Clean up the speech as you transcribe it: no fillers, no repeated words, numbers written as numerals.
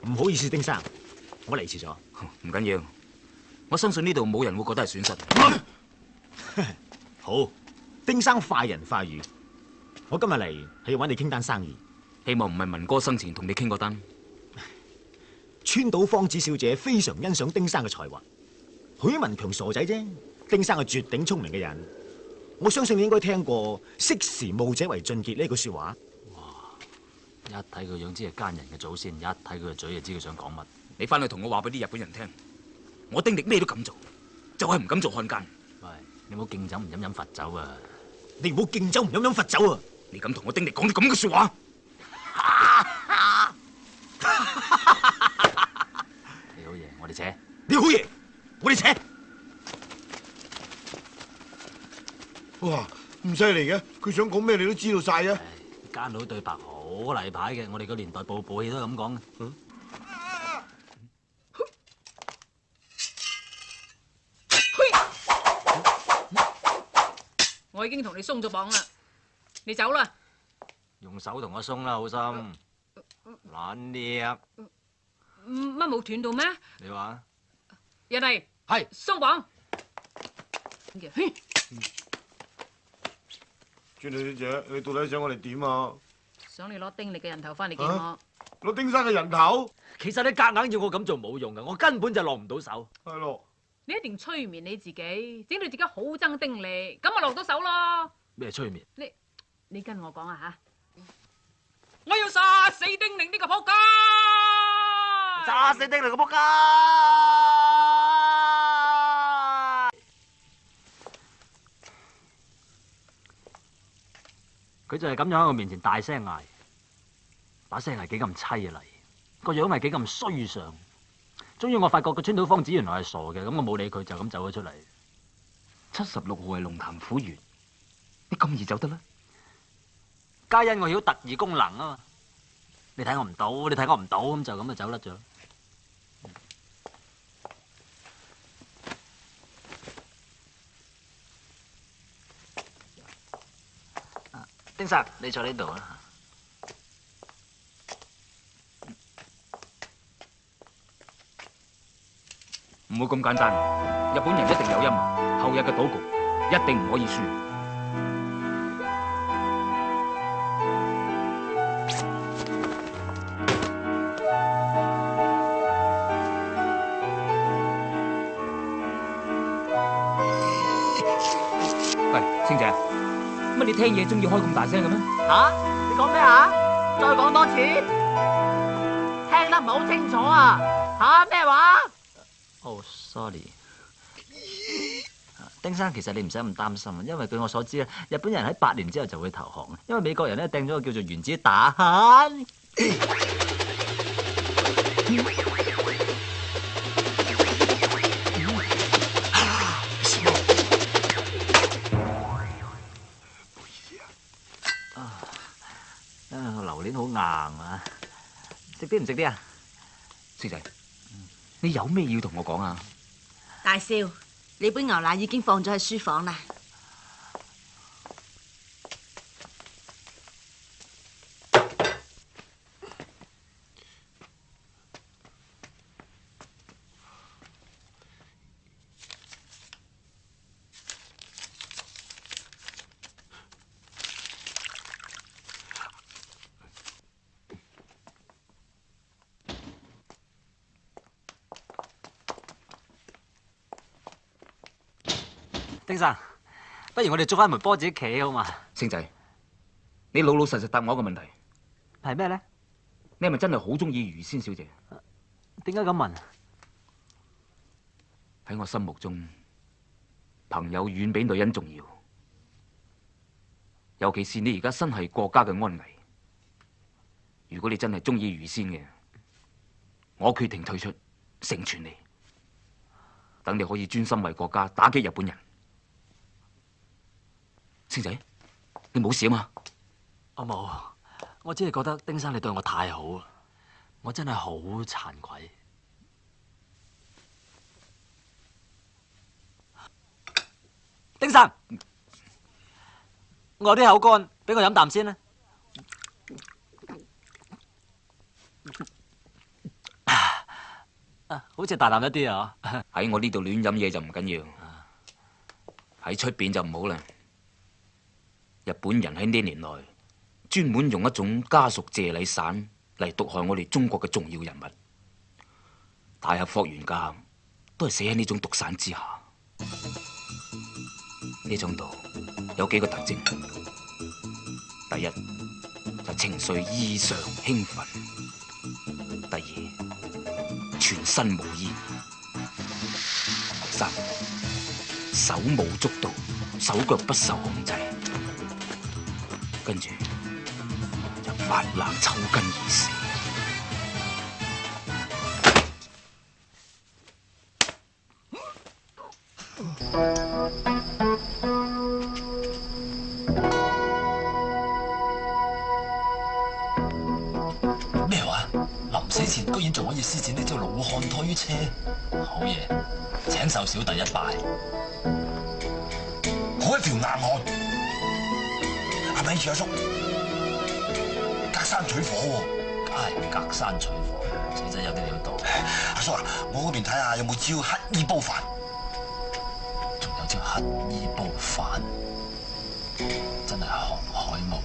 唔好意思，丁生，我嚟遲咗。唔緊要，我相信呢度冇人會覺得係損失。好，丁生快人快語，我今日嚟係要揾你傾單生意。希望唔係文哥生前同你傾過單。川島芳子小姐非常欣賞丁生嘅才華。許文強傻仔啫，丁生係絕頂聰明嘅人。我相信你應該聽過識時務者為俊傑呢句說話。一睇佢樣知係奸人嘅祖先，一睇佢個嘴就知佢想講乜。你翻去同我話俾啲日本人聽，我丁力咩都敢做，就係唔敢做漢奸。喂，你唔好敬酒唔飲飲罰酒啊！你唔好敬酒唔飲飲罰酒啊！你敢同我丁力講啲咁嘅說話？你好嘢，我哋扯。你好嘢，我哋扯。哇，咁犀利嘅，佢想講咩你都知道晒啊！奸佬對白好例牌嘅，我哋個年代部部戲都係咁講嘅。我已經同你鬆咗綁啦，你走啦。用手同我鬆啦，好心。懶叻。乜冇斷到咩？你話？人嚟。係。鬆綁。川島小姐，你到底想我哋點啊？想你攞丁力嘅人頭翻嚟見我。攞丁生嘅人頭？其實你夾硬要我咁做冇用嘅，我根本就落唔到手。係咯。你一定催眠你自己，整到自己好憎丁力，咁咪落到手咯。咩催眠？你跟我講啊吓！我要殺死丁力呢個仆街！炸死丁力個仆街！佢就係咁樣喺我面前大聲嗌，把聲係幾咁凄厲，個樣係幾咁衰相。終於我發覺個川島芳子原來係傻嘅，咁我冇理佢，就咁走咗出嚟。76號係龍潭虎穴，你咁易走得啦？皆因我曉特異功能啊嘛！你睇我唔到，你睇我唔到，咁就咁就走甩咗。丁生，你坐呢度啊。唔會咁簡單，日本人一定有陰謀，後日嘅賭局一定唔可以輸。喂，星姐，乜你聽嘢中意開咁大聲嘅咩？吓？你講咩啊？再講多次，聽得唔係好清楚啊！吓？咩話？哦，sorry，丁生，其實你唔使咁擔心啊，因為據我所知咧，日本人喺8年之後就會投降，因為美國人咧掟咗個叫做原子彈。榴蓮好硬啊！食啲唔食啲啊？星仔，你有咩要同我講啊？大少，你杯牛奶已經放咗喺書房啦。丁生，不如我哋捉翻枚波自己企好嘛？星仔，你老老實實答我一個問題，係咩咧？你係咪真係好中意余仙小姐？點解咁問？喺我心目中，朋友遠比女人重要，尤其是你而家身係國家嘅安危。如果你真係中意余仙嘅，我決定退出，成全你，等你可以專心為國家打擊日本人。星仔，你冇事啊嘛？我冇，我只係覺得丁生你對我太好啦，我真係好慚愧。丁生，我啲口乾，俾我飲啖先啦。好似大膽一啲啊！喺我呢度亂飲嘢就唔緊要，喺出邊就唔好啦。日本人喺呢年來專門用一種家屬謝禮散嚟毒害我哋中國嘅重要人物，大俠霍元甲都係死喺呢種毒散之下。呢種毒有幾個特徵，第一就情緒異常興奮，第二全身無衣，第三手舞足蹈，手腳不受控制，跟住就發冷抽筋而死。咩話？臨死前居然仲可以施展呢招老漢推車，好嘢！請受小弟一拜。好一條硬漢，係咪住阿叔？隔山取火喎，唉，隔山取火，其實有啲料到。阿叔啊，我嗰邊睇下有冇招乞衣煲飯。仲有招乞衣煲飯，真係航海無